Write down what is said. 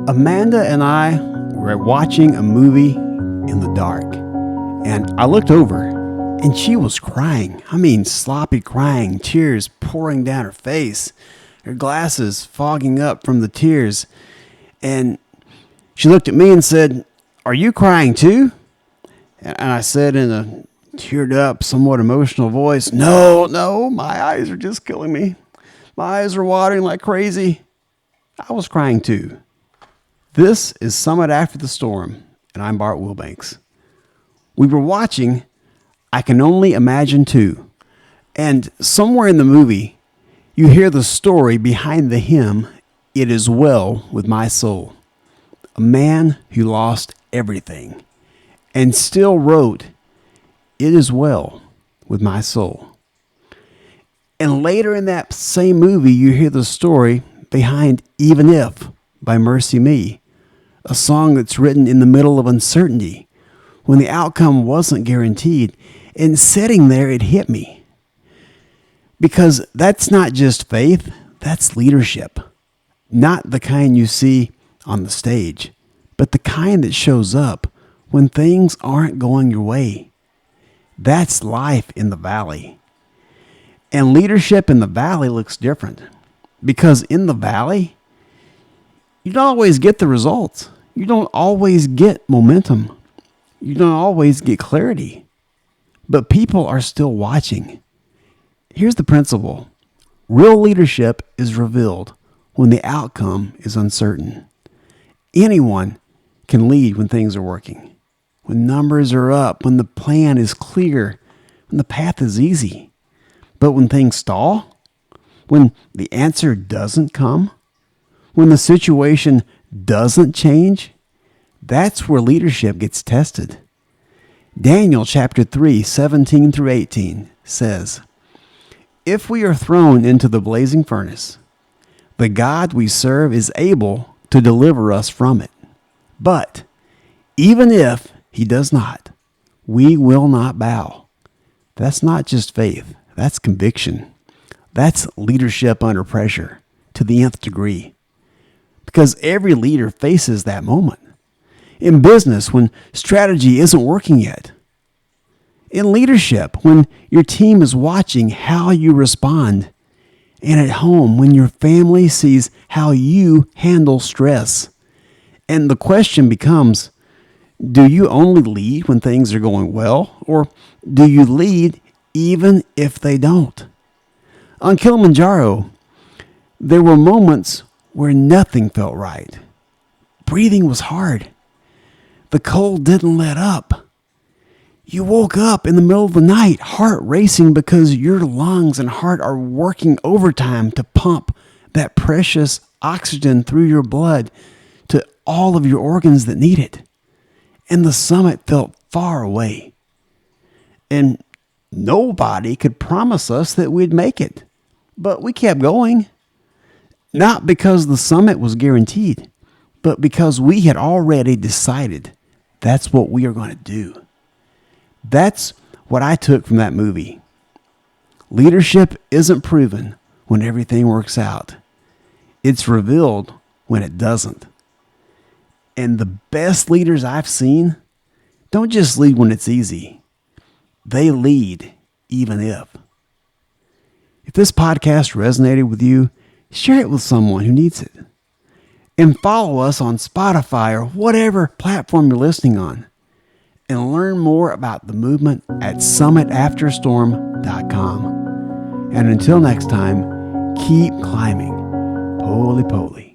Amanda and I were watching a movie in the dark, and I looked over, and she was crying. I mean, sloppy crying, tears pouring down her face, her glasses fogging up from the tears. And she looked at me and said, "Are you crying too?" And I said in a teared up, somewhat emotional voice, No, my eyes are just killing me. My eyes are watering like crazy. I was crying too. This is Summit After the Storm, and I'm Bart Wilbanks. We were watching I Can Only Imagine 2, and somewhere in the movie, you hear the story behind the hymn, It Is Well With My Soul. A man who lost everything and still wrote, It Is Well With My Soul. And later in that same movie, you hear the story behind Even If by MercyMe, a song that's written in the middle of uncertainty when the outcome wasn't guaranteed. And sitting there, it hit me. Because that's not just faith, that's leadership. Not the kind you see on the stage, but the kind that shows up when things aren't going your way. That's life in the valley. And leadership in the valley looks different. Because in the valley, you don't always get the results. You don't always get momentum. You don't always get clarity. But people are still watching. Here's the principle. Real leadership is revealed when the outcome is uncertain. Anyone can lead when things are working. When numbers are up, when the plan is clear, when the path is easy. But when things stall, when the answer doesn't come, when the situation doesn't change, that's where leadership gets tested. Daniel chapter 3, 17 through 18 says, If we are thrown into the blazing furnace, the God we serve is able to deliver us from it. But even if he does not, we will not bow. That's not just faith, that's conviction. That's leadership under pressure to the nth degree. Because every leader faces that moment. In business, when strategy isn't working yet. In leadership, when your team is watching how you respond. And at home, when your family sees how you handle stress. And the question becomes, do you only lead when things are going well? Or do you lead even if they don't? On Kilimanjaro, there were moments where nothing felt right. Breathing was hard. The cold didn't let up. You woke up in the middle of the night, heart racing because your lungs and heart are working overtime to pump that precious oxygen through your blood to all of your organs that need it. And the summit felt far away. And nobody could promise us that we'd make it. But we kept going. Not because the summit was guaranteed, but because we had already decided that's what we are going to do. That's what I took from that movie. Leadership isn't proven when everything works out. It's revealed when it doesn't. And the best leaders I've seen don't just lead when it's easy. They lead even if. If this podcast resonated with you, share it with someone who needs it. And follow us on Spotify or whatever platform you're listening on. And learn more about the movement at summitafterstorm.com. And until next time, keep climbing. Holy poly.